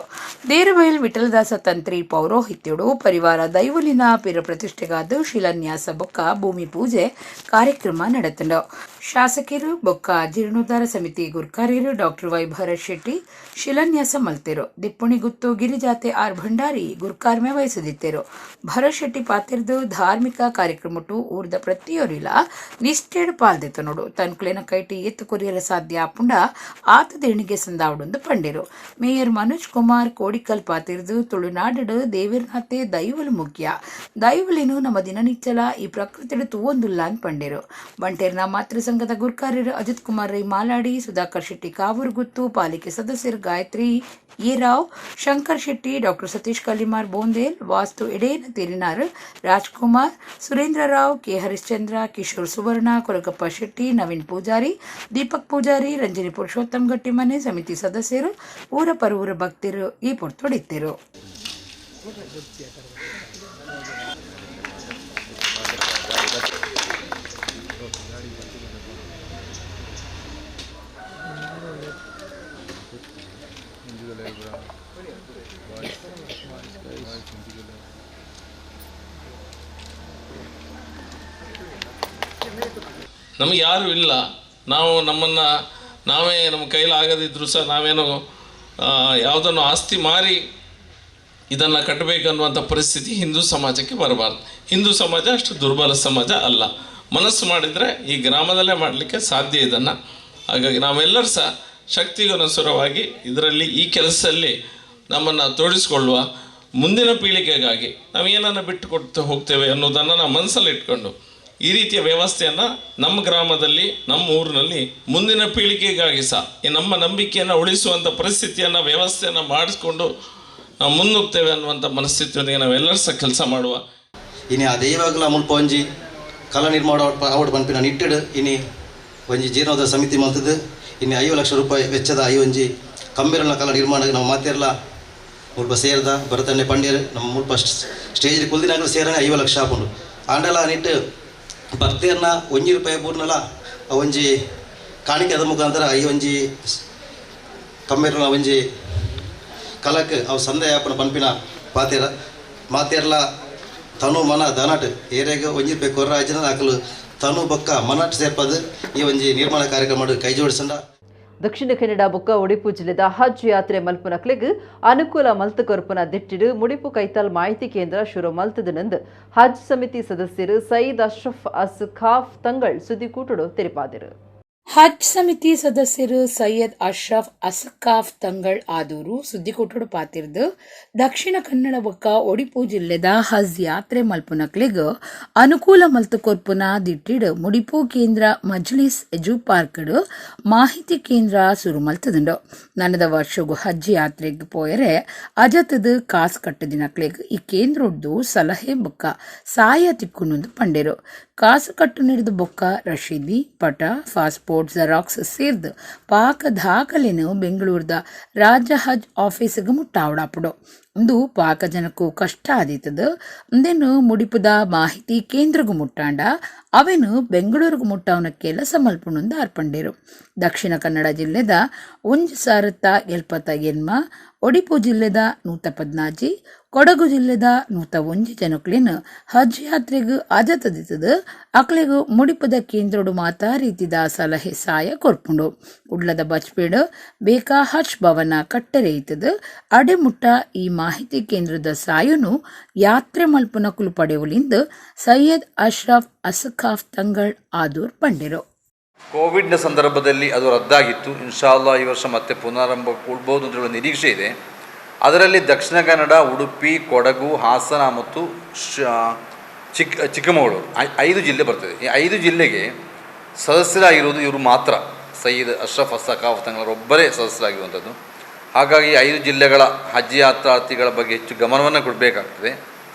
ದೇರಬೈಲ್ ವಿಠಲದಾಸ ತಂತ್ರಿ ಪೌರೋಹಿತ್ಯುಡು ಪರಿವಾರ ದೈವಲಿನ ಪಿರ ಪ್ರತಿಷ್ಠೆಗಾದ ಶಿಲಾನ್ಯಾಸ ಬೊಕ್ಕ ಭೂಮಿ ಪೂಜೆ ಕಾರ್ಯಕ್ರಮ ನಡೆತಂಡು. ಶಾಸಕರು ಬೊಕ್ಕ ಜೀರ್ಣೋದ್ಧಾರ ಸಮಿತಿ ಗುರ್ಕಾರ್ಯರು ಡಾಕ್ಟರ್ ವೈ ಭರತ್ ಶೆಟ್ಟಿ ಶಿಲಾನ್ಯಾಸ ಮಲ್ತೆರು. ದಿಪ್ಪುಣಿಗುತ್ತು ಗಿರಿಜಾತೆ ಆರ್ ಭಂಡಾರಿ ಗುರ್ಕಾರ್ಮೆ ವಹಿಸದಿತ್ತೆರು. ಭರತ್ ಶೆಟ್ಟಿ ಪಾತಿರ್ದು ಧಾರ್ಮಿಕ ಕಾರ್ಯಕ್ರಮಟು ಊರ್ದ ಪ್ರತಿಯೊರಿಲ ನಿಷ್ಠೆಡ್ ಪಾಲ್ದೆತ್ತು ನೋಡು. ತನ್ಕುಲೆನ ಕೈಟಿ ಎತ್ತು ಕೊರಿಯರ ಸಾಧ್ಯ ಆಪುಂಡ ಆತ ದೇಣಿಗೆ ಸಂದಾವಡೊಂದು ಪಂಡಿರು. ಮೇಯರ್ ಮನೋಜ್ ಕುಮಾರ್ ಕೋಡಿಕಲ್ ಪಾತಿರ್ದು ತುಳುನಾಡು ದೇವೇರ್ನಾಥೆ ದೈವಲು ಮುಖ್ಯ ದೈವಲಿನು ನಮ್ಮ ದಿನನಿಚ್ಚಲ ಈ ಪ್ರಕೃತಿಡು ತೂವೊಂದುಲ್ಲ ಅಂತ ಪಂಡಿರು. ಬಂಟೇರ್ನ ಮಾತೃ ಸಂಘದ ಗುರ್ಕಾರ್ಯರು ಅಜಿತ್ ಕುಮಾರ್ ರೈ ಮಾಲಾಡಿ, ಸುಧಾಕರ್ ಶೆಟ್ಟಿ ಕಾವೂರು ಗುತ್ತು, ಪಾಲಿಕೆ ಸದಸ್ಯರು ಗಾಯತ್ರಿ ಏರಾವ್, ಶಂಕರ್ ಶೆಟ್ಟಿ, ಡಾಕ್ಟರ್ ಸತೀಶ್ ಕಲಿಮಾರ್ ಬೋಂದೇಲ್, ವಾಸ್ತು ಎಡೇನ ತೇರಿನಾರ್, ರಾಜ್ಕುಮಾರ್, ಸುರೇಂದ್ರ ರಾವ್, ಕೆ ಹರಿಶ್ಚಂದ್ರ, ಕಿಶೋರ್ ಸುವರ್ಣ, ಕೊರಗಪ್ಪ ಶೆಟ್ಟಿ, ನವೀನ್ ಪೂಜಾರಿ, ದೀಪಕ್ ಪೂಜಾರಿ, ರಂಜನಿ ಪುರುಷೋತ್ತಮ್ ಗಟ್ಟಿಮನೆ ಸಮಿತಿ ಸದಸ್ಯರು ಊರ ಪರೂರ ಭಕ್ತರು ಈ ಪೊರ್ತೊಡಿತ್ತರು. ನಮಗೆ ಯಾರೂ ಇಲ್ಲ, ನಾವು ನಮ್ಮನ್ನು ನಾವೇ ನಮ್ಮ ಕೈಲಾಗದಿದ್ದರೂ ಸಹ ನಾವೇನೋ ಯಾವುದನ್ನು ಆಸ್ತಿ ಮಾರಿ ಇದನ್ನು ಕಟ್ಟಬೇಕನ್ನುವಂಥ ಪರಿಸ್ಥಿತಿ ಹಿಂದೂ ಸಮಾಜಕ್ಕೆ ಬರಬಾರ್ದು. ಹಿಂದೂ ಸಮಾಜ ಅಷ್ಟು ದುರ್ಬಲ ಸಮಾಜ ಅಲ್ಲ. ಮನಸ್ಸು ಮಾಡಿದರೆ ಈ ಗ್ರಾಮದಲ್ಲೇ ಮಾಡಲಿಕ್ಕೆ ಸಾಧ್ಯ ಇದನ್ನು. ಹಾಗಾಗಿ ನಾವೆಲ್ಲರೂ ಸಹ ಶಕ್ತಿಗನುಸಾರವಾಗಿ ಇದರಲ್ಲಿ ಈ ಕೆಲಸದಲ್ಲಿ ನಮ್ಮನ್ನು ತೊಡಗಿಸ್ಕೊಳ್ಳುವ, ಮುಂದಿನ ಪೀಳಿಗೆಗಾಗಿ ನಾವು ಏನನ್ನು ಬಿಟ್ಟು ಕೊಡ್ತಾ ಹೋಗ್ತೇವೆ ಅನ್ನೋದನ್ನು ನಾವು ಮನಸ್ಸಲ್ಲಿ ಇಟ್ಕೊಂಡು ಈ ರೀತಿಯ ವ್ಯವಸ್ಥೆಯನ್ನು ನಮ್ಮ ಗ್ರಾಮದಲ್ಲಿ, ನಮ್ಮ ಊರಿನಲ್ಲಿ ಮುಂದಿನ ಪೀಳಿಗೆಗಾಗಿ ಸಹ ಈ ನಮ್ಮ ನಂಬಿಕೆಯನ್ನು ಉಳಿಸುವಂಥ ಪರಿಸ್ಥಿತಿಯನ್ನು, ವ್ಯವಸ್ಥೆಯನ್ನು ಮಾಡಿಸ್ಕೊಂಡು ನಾವು ಮುನ್ನುಗ್ತೇವೆ ಅನ್ನುವಂಥ ಮನಸ್ಥಿತಿಯೊಂದಿಗೆ ನಾವೆಲ್ಲರೂ ಸಹ ಕೆಲಸ ಮಾಡುವ. ಇನ್ನು ಆ ದೈವಾಗಲ ಮುಲ್ಪ ಒಂಜಿ ಕಲಾ ನಿರ್ಮಾಣ ಆವಡ್ ಪಂಪಿನ ನಿಟ್ಟಿಡು ಇನ್ನು ಒಂಜಿ ಜೀರ್ಣೋದ್ಧಾರ ಸಮಿತಿ ಮಂತದ್ದು ಇನ್ನು 5 ಲಕ್ಷ ರೂಪಾಯಿ ವೆಚ್ಚದ ಒಂಜಿ ಕಂಬೆರನ ಕಲಾ ನಿರ್ಮಾಣ ನಾವು ಮಾತೆಲ್ಲ ಮುಲ್ಪ ಸೇರಿದ ಭರತನ್ನೇ ಪಂಡ್ಯರು ನಮ್ಮ ಮುಲ್ಪ ಸ್ಟೇಜ್ ಕುಲ್ದಿನಾಗಲು ಸೇರನೆ 5 ಲಕ್ಷ ಹಾಕೊಂಡು ಆಂಡಲ ನಿಟ್ಟು ಭಕ್ತಿಯನ್ನ ₹1 ಪೂರ್ಣಲ ಒಂಜಿ ಕಾಣಿಕೆ ಅದ ಮುಖಾಂತರ ಒಂಜಿ ಕಂಬೆರನ ಒಂಜಿ ಕಲಕ್ ಅವು ಸಂದೆ ಆಪನ ಪಂಪಿನ ಪಾತೆರ ಮಾತೆರ್ಲ ತನು ಮನ ದನಟ್ ಏರಿಯಾಗ ₹1 ಕೊರ್ರ ಆಯ್ತು ಆಕಲು ತನು ಬೊಕ್ಕ ಮನಟ್ ಸೇರ್ಪದು ಈ ಒಂಜಿ ನಿರ್ಮಾಣ ಕಾರ್ಯಕ್ರಮ ಕೈ ಜೋಡಿಸಂಡ. ದಕ್ಷಿಣ ಕನ್ನಡ ಬೊಕ್ಕ ಉಡುಪು ಜಿಲ್ಲೆದ ಹಜ್ ಯಾತ್ರೆ ಮಲ್ಪನಕ್ಲೆಗ್ ಅನುಕೂಲ ಮಲ್ತು ಕೊರ್ಪನ ದಿಟ್ಟಿಡು ಮುಡಿಪು ಕೈತಾಲ್ ಮಾಹಿತಿ ಕೇಂದ್ರ ಶುರು ಮಲ್ತದನಂದು ಹಜ್ ಸಮಿತಿ ಸದಸ್ಯರು ಸಯೀದ್ ಅಶ್ರಫ್ ಅಸ್ಖಾಫ್ ತಂಗಳ್ ಸುದ್ದಿಕೂಟಡು ತೆರಿಪಾದರು. ಹಜ್ ಸಮಿತಿ ಸದಸ್ಯರು ಸೈಯದ್ ಅಶ್ರಫ್ ಅಸ್ಕಾಫ್ ತಂಗಳ್ ಆದೂರು ಸುದ್ದಿಕೋಟಡು ಪಾತಿರ್ದು ದಕ್ಷಿಣ ಕನ್ನಡ ಬೊಕ್ಕ ಒಡಿಪು ಜಿಲ್ಲೆದ ಹಜ್ ಯಾತ್ರೆ ಮಲ್ಪುನಕ್ಲೆಗ್ ಅನುಕೂಲ ಮಲ್ತು ಕೊರ್ಪುನ ದಿಟ್ಟಿಡ್ ಮುಡಿಪು ಕೇಂದ್ರ ಮಜ್ಲಿಸ್ ಎಜು ಪಾರ್ಕ್ಡ್ ಮಾಹಿತಿ ಕೇಂದ್ರ ಸುರು ಮಲ್ತದುಂಡು. ನನದ ವರ್ಷಗು ಹಜ್ ಯಾತ್ರೆಗ್ ಪೋಯರೆ ಅಜತದ್ ಕಾಸ್ ಕಟ್ಟದಿನಕ್ಲೆಗ್ ಈ ಕೇಂದ್ರದ್ದು ಸಲಹೆ ಬೊಕ್ಕ ಸಾಯ ತಿಕ್ಕುನೊಂದು ಪಂಡೆರು. ಕಾಸು ಕಟ್ಟು ನಡೆದು ಬೊಕ್ಕ ರಶೀದಿ ಪಟ ಪಾಸ್ಪೋರ್ಟ್ ಜೆರಾಕ್ಸ್ ಸೇರ್ದು ಪಾಕ ದಾಖಲೆನು ಬೆಂಗಳೂರದ ರಾಜ್ಯ ಹಜ್ ಆಫೀಸ್ಗೆ ಮುಟ್ಟಾವಡಾಪಡು. ಒಂದು ಪಾಕ ಜನಕ್ಕೂ ಕಷ್ಟ ಆದೀತದ ಅಂದೇನು ಮುಡಿಪುದ ಮಾಹಿತಿ ಕೇಂದ್ರಗೂ ಮುಟ್ಟಾಂಡ ಅವೇನು ಬೆಂಗಳೂರಿಗೂ ಮುಟ್ಟವನ ಕೆಲಸ ಮಲ್ಪುಣಂದು ಅರ್ಪಂಡೇರು. ದಕ್ಷಿಣ ಕನ್ನಡ ಜಿಲ್ಲೆದ 1,070 ಒಡಿಪು ಜಿಲ್ಲೆದ 114 ಕೊಡಗು ಜಿಲ್ಲೆದ 101 ಜನಕ್ಲೇನು ಹಜ್ ಯಾತ್ರೆಗೂ ಅಜತದಿತದ ಅಕ್ಲೆಗೂ ಮುಡಿಪದ ಕೇಂದ್ರಡು ಮಾತಾ ರೀತಿದ ಸಲಹೆ ಸಾಯ ಕೊರ್ಪುಂಡು. ಉಡ್ಲದ ಬಚ್ಪೇಡು ಬೇಕಾ ಹಜ್ ಭವನ ಕಟ್ಟರೆ ಇತದ ಅಡೆಮುಟ್ಟ ಈ ಮಾಹಿತಿ ಕೇಂದ್ರದ ಸಾಯನು ಯಾತ್ರೆ ಮಲ್ಪುನಕುಲು ಪಡೆಯುವುಲಿಂದ ಸೈಯದ್ ಅಶ್ರಫ್ ಅಸ್ಖಾಫ್ ತಂಗಳ್ ಆದೂರ್ ಪಂಡೆರು. ಕೋವಿಡ್ನ ಸಂದರ್ಭದಲ್ಲಿ ಅದು ರದ್ದಾಗಿತ್ತು. ಇನ್ಶಾಲ್ಲಾ ಈ ವರ್ಷ ಮತ್ತೆ ಪುನರಾರಂಭಗೊಳ್ಬೋದು ಅಂತ ಹೇಳುವ ನಿರೀಕ್ಷೆ ಇದೆ. ಅದರಲ್ಲಿ ದಕ್ಷಿಣ ಕನ್ನಡ, ಉಡುಪಿ, ಕೊಡಗು, ಹಾಸನ ಮತ್ತು ಚಿಕ್ಕಮಗಳೂರು 5 ಜಿಲ್ಲೆ ಬರ್ತದೆ. ಈ 5 ಜಿಲ್ಲೆಗೆ ಸದಸ್ಯರಾಗಿರುವುದು ಇವರು ಮಾತ್ರ. ಸಯ್ಯದ್ ಅಶ್ರಫ್ ಅಸ್ಖಾಫ್ ತಂಗಳರೊಬ್ಬರೇ ಸದಸ್ಯರಾಗಿರುವಂಥದ್ದು. ಹಾಗಾಗಿ 5 ಜಿಲ್ಲೆಗಳ ಹಜ್ ಯಾತ್ರಾರ್ಥಿಗಳ ಬಗ್ಗೆ ಹೆಚ್ಚು ಗಮನವನ್ನು ಕೊಡಬೇಕಾಗ್ತದೆ.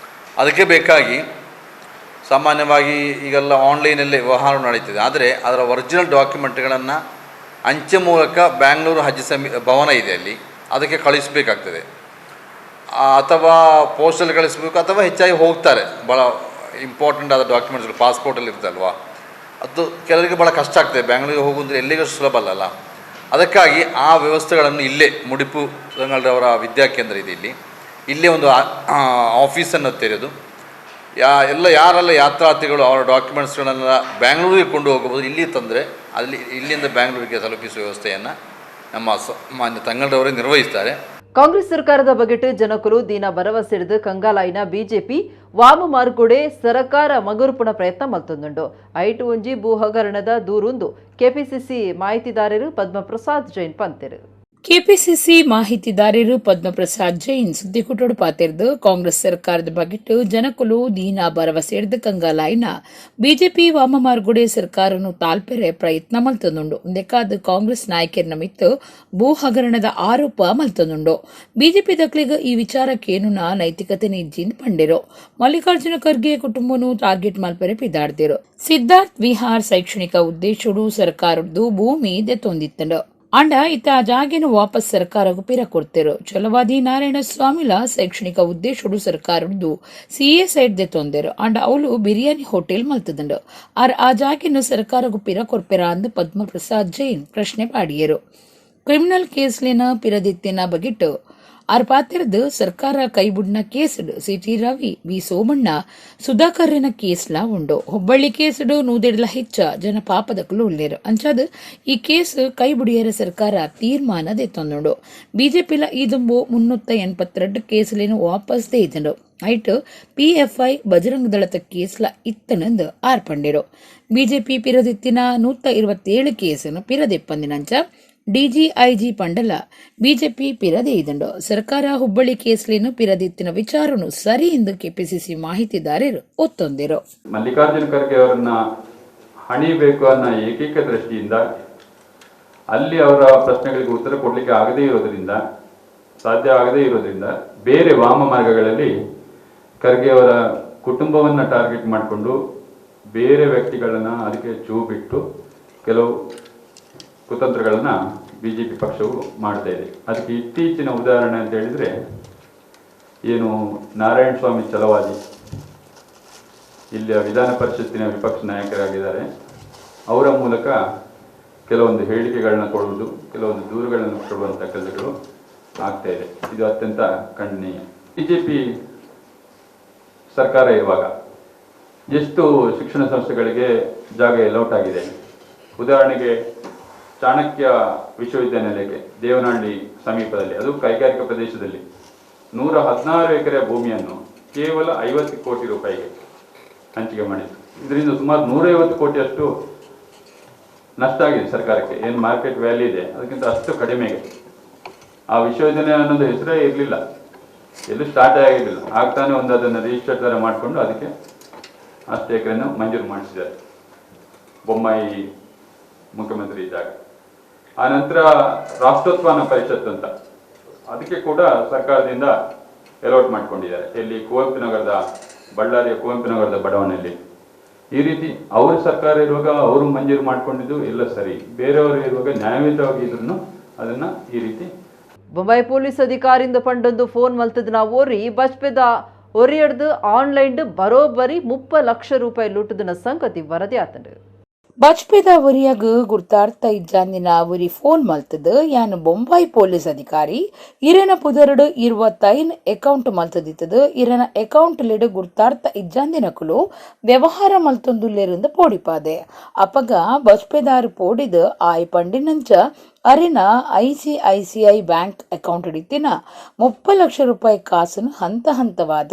ಅದಕ್ಕೆ ಬೇಕಾಗಿ ಸಾಮಾನ್ಯವಾಗಿ ಈಗೆಲ್ಲ ಆನ್ಲೈನಲ್ಲೇ ವ್ಯವಹಾರ ನಡೀತದೆ. ಆದರೆ ಅದರ ಒರಿಜಿನಲ್ ಡಾಕ್ಯುಮೆಂಟ್ಗಳನ್ನು ಅಂಚೆ ಮೂಲಕ ಬ್ಯಾಂಗ್ಳೂರು ಹಜ್ ಭವನ ಇದೆ ಅಲ್ಲಿ, ಅದಕ್ಕೆ ಕಳಿಸಬೇಕಾಗ್ತದೆ. ಅಥವಾ ಪೋಸ್ಟಲ್ಲಿ ಕಳಿಸಬೇಕು, ಅಥವಾ ಹೆಚ್ಚಾಗಿ ಹೋಗ್ತಾರೆ. ಭಾಳ ಇಂಪಾರ್ಟೆಂಟ್ ಆದ ಡಾಕ್ಯುಮೆಂಟ್ಸ್ಗಳು ಪಾಸ್ಪೋರ್ಟಲ್ಲಿ ಇರ್ತಲ್ವ, ಅದು ಕೆಲವರಿಗೆ ಭಾಳ ಕಷ್ಟ ಆಗ್ತದೆ. ಬ್ಯಾಂಗ್ಳೂರಿಗೆ ಹೋಗುವಂದರೆ ಎಲ್ಲಿಗೂ ಸುಲಭ ಅಲ್ಲಲ್ಲ. ಅದಕ್ಕಾಗಿ ಆ ವ್ಯವಸ್ಥೆಗಳನ್ನು ಇಲ್ಲೇ ಮುಡಿಪು ತಂಗಳವರ ವಿದ್ಯಾಕೇಂದ್ರ ಇದೆ, ಇಲ್ಲೇ ಒಂದು ಆಫೀಸನ್ನು ತೆರೆದು ಯಾರೆಲ್ಲ ಯಾತ್ರಾರ್ಥಿಗಳು ಅವರ ಡಾಕ್ಯುಮೆಂಟ್ಸ್ಗಳನ್ನು ಬ್ಯಾಂಗ್ಳೂರಿಗೆ ಕೊಂಡು ಹೋಗಬಹುದು, ಇಲ್ಲಿ ತಂದರೆ ಇಲ್ಲಿಂದ ಬ್ಯಾಂಗ್ಳೂರಿಗೆ ತಲುಪಿಸುವ ವ್ಯವಸ್ಥೆಯನ್ನು ನಮ್ಮ ಮಾನ್ಯ ತಂಗಳವರೇ ನಿರ್ವಹಿಸ್ತಾರೆ. ಕಾಂಗ್ರೆಸ್ ಸರ್ಕಾರದ ಬಗೆಟ್ ಜನಕುಲು ದೀನ ಭರವಸೆ ಹಿಡಿದು ಕಂಗಾಲಾಯಿನ ಬಿಜೆಪಿ ವಾಮ ಮಾರ್ಗುಡೆ ಸರಕಾರ ಮಗುರುಪುಣ ಪ್ರಯತ್ನ ಮಲ್ತೊಂದುಂಡು. ಐಟು ಒಂಜಿ ಭೂ ಹಗರಣದ ದೂರೊಂದು ಕೆಪಿಸಿಸಿ ಮಾಹಿತಿದಾರರು ಪದ್ಮಪ್ರಸಾದ್ ಜೈನ್ ಪಂತೆರು. ಕೆಪಿಸಿಸಿ ಮಾಹಿತಿದಾರರು ಪದ್ಮಪ್ರಸಾದ್ ಜೈನ್ ಸುದ್ದಿಕೂಟೋಡು ಪಾತೆರ್ದು ಕಾಂಗ್ರೆಸ್ ಸರ್ಕಾರದ ಬಗೆಟ್ ಜನಕುಲು ದೀನ ಭರವಸೆ ಹಿಡಿದು ಕಂಗಾಲಾಯಿನ ಬಿಜೆಪಿ ವಾಮ ಮಾರ್ಗುಡೆ ಸರ್ಕಾರನು ತಾಲ್ಪೆರೆ ಪ್ರಯತ್ನ ಮಲ್ತೊಂದುಂಡು. ಒಂದೆಕಾದ ಕಾಂಗ್ರೆಸ್ ನಾಯಕರ ಮಿತ್ತು ಭೂ ಹಗರಣದ ಆರೋಪ ಮಲ್ತೊಂದುಂಡು. ಬಿಜೆಪಿ ದಕ್ಲಿಗ ಈ ವಿಚಾರಕ್ಕೇನು ನೈತಿಕತೆ ನಿಜ್ಜಿಂದ ಪಂಡೆರು. ಮಲ್ಲಿಕಾರ್ಜುನ ಖರ್ಗೆ ಕುಟುಂಬನು ಟಾರ್ಗೆಟ್ ಮಲ್ಪೆರೆ ಪಿದಾಡ್ದಿರು. ಸಿದ್ಧಾರ್ಥ್ ವಿಹಾರ್ ಶೈಕ್ಷಣಿಕ ಉದ್ದೇಶಡು ಸರ್ಕಾರದ್ದು ಭೂಮಿ ದೆತ್ತೊಂದಿತ್ತಂಡು. ಅಂಡ ಇತ್ತ ಆ ಜಾಗೆನು ವಾಪಸ್ ಸರ್ಕಾರಗೂ ಪಿರ ಕೊಡ್ತಿರು ಛಲವಾದಿ ನಾರಾಯಣ ಸ್ವಾಮಿಲ ಶೈಕ್ಷಣಿಕ ಉದ್ದೇಶಡು ಸರ್ಕಾರದ್ದು ಸಿಎ ಸೈಡ್ ದೆ ತೊಂದರು ಅಂಡ ಅವಳು ಬಿರಿಯಾನಿ ಹೋಟೆಲ್ ಮಲ್ತದಂಡು ಆರ್ ಆ ಜಾಗೆನು ಸರ್ಕಾರಗೂ ಪಿರ ಕೊರ್ಪೆರ ಅಂದು ಪದ್ಮಪ್ರಸಾದ್ ಜೈನ್ ಪ್ರಶ್ನೆ ಪಾಡಿಯರು ಕ್ರಿಮಿನಲ್ ಕೇಸ್ಲಿನ ಪಿರದಿತ್ತಿನ ಬಗಿಟ್ಟು ಆರ್ ಪಾತಿರದು ಸರ್ಕಾರ ಕೈಬುಡ್ನ ಕೇಸಡು ಸಿಟಿ ರವಿ ವಿ ಸೋಮಣ್ಣ ಸುಧಾಕರ್ನ ಕೇಸ್ಲ ಉಂಡು ಹುಬ್ಬಳ್ಳಿ ಕೇಸಡು 150 ಹೆಚ್ಚ ಜನ ಪಾಪದಕ್ಕಲು ಉಳ್ಳೇರು ಅಂಚಾದ ಈ ಕೇಸ್ ಕೈಬುಡಿಯರ ಸರ್ಕಾರ ತೀರ್ಮಾನ ದೆತ್ತೊಂದುಂಡು ಬಿಜೆಪಿಲ ಈದುಂಬು 382 ಕೇಸ್ಲೇನು ವಾಪಸ್ ದೇಯ್ತಂಡು ಐಟ್ PFI ಬಜರಂಗ ದಳದ ಕೇಸ್ಲ ಇತ್ತನಂದು ಆರ್ಪಂಡಿರು ಬಿಜೆಪಿ ಪಿರದಿತ್ತಿನ 127 ಕೇಸನ್ನು ಪಿರದೆಪ್ಪಂದಿನಂಚ DGIG ಪಂಡಲ ಬಿಜೆಪಿ ಪಿರದೆ ಇದಂಡು ಸರ್ಕಾರ ಹುಬ್ಬಳ್ಳಿ ಕೇಸ್ಲಿನ ಪಿರದಿತ್ತಿನ ವಿಚಾರನು ಸರಿ ಎಂದು ಕೆಪಿಸಿಸಿ ಮಾಹಿತಿದಾರರು ಒತ್ತೊಂದಿರು ಮಲ್ಲಿಕಾರ್ಜುನ ಖರ್ಗೆ ಅವರನ್ನ ಹಣಿಬೇಕು ಅನ್ನೋ ಏಕೈಕ ದೃಷ್ಟಿಯಿಂದ ಅಲ್ಲಿ ಅವರ ಪ್ರಶ್ನೆಗಳಿಗೆ ಉತ್ತರ ಕೊಡಲಿಕ್ಕೆ ಸಾಧ್ಯ ಆಗದೇ ಇರೋದ್ರಿಂದ ಬೇರೆ ವಾಮ ಮಾರ್ಗಗಳಲ್ಲಿ ಖರ್ಗೆ ಅವರ ಕುಟುಂಬವನ್ನು ಟಾರ್ಗೆಟ್ ಮಾಡಿಕೊಂಡು ಬೇರೆ ವ್ಯಕ್ತಿಗಳನ್ನು ಅದಕ್ಕೆ ಚೂ ಬಿಟ್ಟು ಕೆಲವು ಕುತಂತ್ರಗಳನ್ನು ಬಿಜೆಪಿ ಪಕ್ಷವು ಮಾಡ್ತಾ ಇದೆ. ಅದಕ್ಕೆ ಇತ್ತೀಚಿನ ಉದಾಹರಣೆ ಅಂತ ಹೇಳಿದರೆ ಏನು ನಾರಾಯಣ ಸ್ವಾಮಿ ಛಲವಾದಿ ಇಲ್ಲಿಯ ವಿಧಾನ ಪರಿಷತ್ತಿನ ವಿಪಕ್ಷ ನಾಯಕರಾಗಿದ್ದಾರೆ. ಅವರ ಮೂಲಕ ಕೆಲವೊಂದು ಹೇಳಿಕೆಗಳನ್ನ ಕೊಡುವುದು, ಕೆಲವೊಂದು ದೂರುಗಳನ್ನು ಕೊಡುವಂಥ ಕೆಲಸಗಳು ಆಗ್ತಾ ಇದೆ. ಇದು ಅತ್ಯಂತ ಖಂಡನೀಯ. ಬಿಜೆಪಿ ಸರ್ಕಾರ ಇರುವಾಗ ಎಷ್ಟು ಶಿಕ್ಷಣ ಸಂಸ್ಥೆಗಳಿಗೆ ಜಾಗ ಅಲೌಟ್ ಆಗಿದೆ. ಉದಾಹರಣೆಗೆ ಚಾಣಕ್ಯ ವಿಶ್ವವಿದ್ಯಾನಿಲಯಕ್ಕೆ ದೇವನಹಳ್ಳಿ ಸಮೀಪದಲ್ಲಿ, ಅದು ಕೈಗಾರಿಕಾ ಪ್ರದೇಶದಲ್ಲಿ 116 ಎಕರೆ ಭೂಮಿಯನ್ನು ಕೇವಲ 50 ಕೋಟಿ ರೂಪಾಯಿಗೆ ಹಂಚಿಕೆ ಮಾಡಿತ್ತು. ಇದರಿಂದ ಸುಮಾರು 150 ಕೋಟಿಯಷ್ಟು ನಷ್ಟ ಆಗಿದೆ ಸರ್ಕಾರಕ್ಕೆ. ಏನು ಮಾರ್ಕೆಟ್ ವ್ಯಾಲ್ಯೂ ಇದೆ ಅದಕ್ಕಿಂತ ಅಷ್ಟು ಕಡಿಮೆಗೆ. ಆ ವಿಶ್ವವಿದ್ಯಾನಿಲಯ ಅನ್ನೋದು ಹೆಸರೇ ಇರಲಿಲ್ಲ, ಎಲ್ಲೂ ಸ್ಟಾರ್ಟ್ ಆಗಿರಲಿಲ್ಲ. ಆಗ್ತಾನೆ ಒಂದು ಅದನ್ನು ರಿಜಿಸ್ಟರ್ ಥರ ಮಾಡಿಕೊಂಡು ಅದಕ್ಕೆ ಅಷ್ಟು ಎಕರೆಯನ್ನು ಮಂಜೂರು ಮಾಡಿಸಿದ್ದಾರೆ ಬೊಮ್ಮಾಯಿ ಮುಖ್ಯಮಂತ್ರಿ ಇದ್ದಾಗ. ಆ ನಂತರ ರಾಷ್ಟ್ರೋತ್ಥಾನ ಪರಿಷತ್ ಅಂತ ಅದಕ್ಕೆ ಕೂಡ ಸರ್ಕಾರದಿಂದ ಅಲೌಟ್ ಮಾಡ್ಕೊಂಡಿದ್ದಾರೆ. ಇಲ್ಲಿ ಬಳ್ಳಾರಿಯ ಕುವೆಂಪು ನಗರದ ಬಡಾವಣೆಯಲ್ಲಿ. ಈ ರೀತಿ ಅವ್ರ ಸರ್ಕಾರ ಇರುವಾಗ ಅವರು ಮಂಜೂರು ಮಾಡ್ಕೊಂಡಿದ್ದು ಎಲ್ಲ ಸರಿ, ಬೇರೆಯವರು ಇರುವಾಗ ನ್ಯಾಯಯುತವಾಗಿ ಇದ್ರೂ ಅದನ್ನ ಈ ರೀತಿ. ಬೊಂಬೈ ಪೊಲೀಸ್ ಅಧಿಕಾರಿಯಿಂದ ಪಂಡೊಂದು ಫೋನ್ ಮಲ್ತದ ಓರಿ ಬಜ್ಪೆದ ಒರಿಯಡ್ದು ಆನ್ಲೈನ್ ಬರೋಬ್ಬರಿ 30 ಲಕ್ಷ ರೂಪಾಯಿ ಲೂಟದನ ಸಂಗತಿ ವರದಿ ಆತಂಡು. ಬಜ್ಪೆದ ಒರಿಯಾಗ ಗುರ್ತಾರ್ಥ ಇಜ್ಜಾಂದಿನ ಒರಿ ಫೋನ್ ಮಲ್ತದ ಯಾನು ಬೊಂಬೈ ಪೊಲೀಸ್ ಅಧಿಕಾರಿ ಇರನ ಪುದರಡು 25 ಅಕೌಂಟ್ ಮಲ್ತದಿತ್ತದ. ಇರನ ಅಕೌಂಟ್ ಲೆಡ್ ಗುರ್ತಾರ್ಥ ಇಜ್ಜಾಂದಿನಕುಲು ವ್ಯವಹಾರ ಮಲ್ತೊಂದುಲ್ಲೆರಿಂದ ಪೋಡಿಪಾದೆ. ಅಪಗ ಬಜ್ಪೆದಾರು ಪೋಡಿದ ಆಯ್ ಪಂಡಿನಂಚ ಅರಿನ ICICI ಬ್ಯಾಂಕ್ ಅಕೌಂಟ್ ಹಿಡಿತಿನ 30 ಲಕ್ಷ ರೂಪಾಯಿ ಕಾಸನ್ನು ಹಂತವಾದ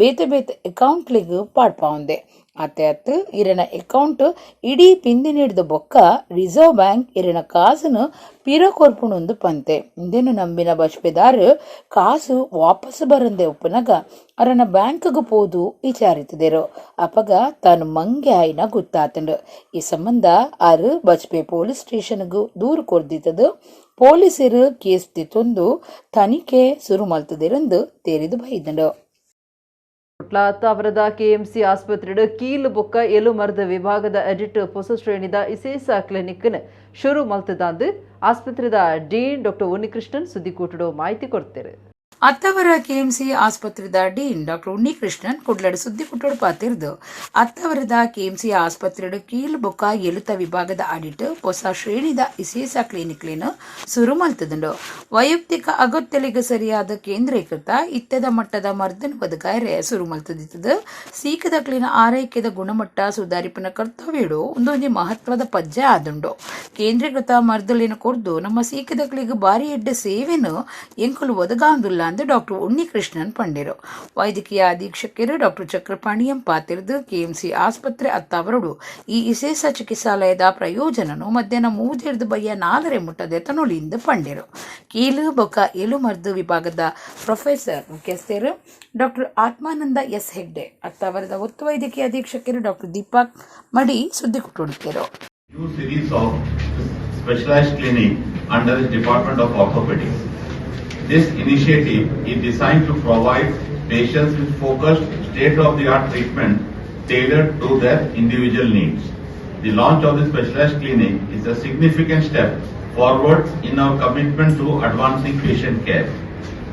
ಬೇತೆ ಅಕೌಂಟ್ಲಿಗೆ ಪಾಡ್ಪಾವಂದೆ. ಅತ್ತೆ ಇರನ ಅಕೌಂಟ್ ಇಡೀ ಪಿಂದಿನಿಡ್ದ ಬೊಕ್ಕ ರಿಸರ್ವ್ ಬ್ಯಾಂಕ್ ಇರನ ಕಾಸನ್ನು ಪಿರಕೊರ್ಪುಣೊಂದು ಪಂತೆ. ಇಂದೇನು ನಂಬಿನ ಬಜ್ಪೆದಾರು ಕಾಸು ವಾಪಸ್ ಬರಂದೆ ಒಪ್ಪನಾಗ ಅರನ ಬ್ಯಾಂಕ್ಗೆ ಪೋದು ವಿಚಾರಿತಿದೇರು. ಅಪಗ ತಾನು ಮಂಗೆ ಆಯ್ನ ಗೊತ್ತಾತಂಡು. ಈ ಸಂಬಂಧ ಆರು ಬಜ್ಪೆ ಪೊಲೀಸ್ ಸ್ಟೇಷನ್ಗೂ ದೂರು ಕೊರ್ದಿತ್ತದು. ಪೊಲೀಸರು ಕೇಸ್ ತಿತ್ತೊಂದು ತನಿಖೆ ಶುರು ಮಲ್ತದಿರಂದು ತೇರಿದು ಬೈದಂಡು. ತಾವರದ KMC ಆಸ್ಪತ್ರೆಡ್ ಕೀಲು ಬೊಕ್ಕ ಎಲು ಮರದ ವಿಭಾಗದ ಎಡಿಟ್ ಹೊಸ ಶ್ರೇಣಿದ ವಿಶೇಷ ಕ್ಲಿನಿಕ್ ಶುರು ಮಲ್ತದಾಂದು ಆಸ್ಪತ್ರೆದ ಡೀನ್ ಡಾಕ್ಟರ್ ಉನ್ನಿಕೃಷ್ಣನ್ ಸುದ್ದಿಕೂಟಡು ಮಾಹಿತಿ ಕೊಡ್ತಾರೆ. ಅತ್ತವರ KMC ಆಸ್ಪತ್ರೆದ ಡೀನ್ ಡಾಕ್ಟರ್ ಉನ್ನಿಕೃಷ್ಣನ್ ಕುಡ್ಲಡ್ ಸುದ್ದಿ ಕುಟ್ಟೋಡು ಪಾತಿರ್ದು ಅತ್ತವರದ KMC ಆಸ್ಪತ್ರೆಡು ಕೀಲು ಬೊಕ್ಕ ಎಲುತ ವಿಭಾಗದ ಆಡಿಟ್ ಹೊಸ ಶ್ರೇಣಿದ ವಿಶೇಷ ಕ್ಲಿನಿಕ್ಲಿನ ಶುರು ಮಲ್ತದುಂಡು. ವೈಯಕ್ತಿಕ ಅಗತ್ಯಲಿಗೆ ಸರಿಯಾದ ಕೇಂದ್ರೀಕೃತ ಇತ್ತದ ಮಟ್ಟದ ಮರ್ದನ ಬದುಕಾಯ್ರೆ ಶುರು ಮಲ್ತದಿತ್ತದು. ಸೀಕದ ಕ್ಲಿನ ಆರೈಕೆದ ಗುಣಮಟ್ಟ ಸುಧಾರಿಪನ ಕರ್ತವ್ಯಡು ಒಂದೊಂದು ಮಹತ್ವದ ಪಜ್ಜೆ ಆದುಂಡು. ಕೇಂದ್ರೀಕೃತ ಮರ್ದಲಿನ ಕೊರ್ದು ನಮ್ಮ ಸೀಕದಕ್ಲಿಗೆ ಬಾರಿ ಎಡ್ಡ ಸೇವೆನು ಎಂಕುಲು ಒದಗಾಂದುಲ್ಲ ಅಂದು ಡಾಕ್ಟರ್ ಉನ್ನಿಕೃಷ್ಣನ್ ಪಂಡಿರು. ವೈದ್ಯಕೀಯ ಅಧೀಕ್ಷಕರು ಡಾಕ್ಟರ್ ಚಕ್ರಪಾಣಿಯಂ ಪಾತಿರ್ದು KMC ಆಸ್ಪತ್ರೆ ಅತ್ತವರಡು ಈ ವಿಶೇಷ ಚಿಕಿತ್ಸಾಲಯದ ಪ್ರಯೋಜನನು ಮಧ್ಯಾಹ್ನ 3 ಬಯ್ಯ 4 ಮುಟ್ಟದೆ ತನೊಳಿಂದ ಪಂಡಿರು. ಕೀಲು ಬೊಕ್ಕ ಎಲು ಮರ್ದು ವಿಭಾಗದ ಪ್ರೊಫೆಸರ್ ಮುಖ್ಯಸ್ಥರು ಡಾಕ್ಟರ್ ಆತ್ಮಾನಂದ S ಹೆಗ್ಡೆ ಅತ್ತವರದ ಒತ್ತು ವೈದ್ಯಕೀಯ ಅಧೀಕ್ಷಕರು ಡಾಕ್ಟರ್ ದೀಪಕ್ ಮಡಿ ಸುದ್ದಿ ಕೊಟ್ಟುಡುತ್ತೇರು. New series of specialized clinic under the Department of Orthopedics. This initiative is designed to provide patients with focused state-of-the-art treatment tailored to their individual needs. The launch of the specialized clinic is a significant step forward in our commitment to advancing patient care.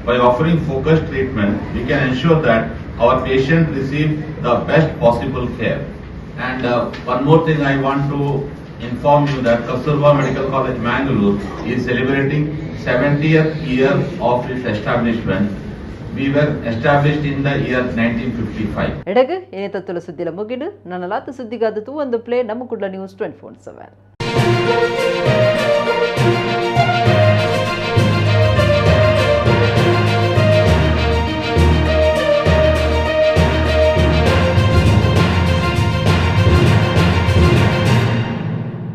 By offering focused treatment, we can ensure that our patients receive the best possible care. And one more thing I want to inform you that Kasturba Medical College Mangalore is celebrating 70th year of its establishment. We were established in the year 1955. ಎಡಗ ಏನೇ ತತ್ತುಲ ಸುದ್ದಿಲ ಮುಗಿಡು ನನ್ನ ಲಾತ ಸುದ್ದಿಗಾದತು ಒಂದು play ನಮ್ಮ Kudla news 24/7.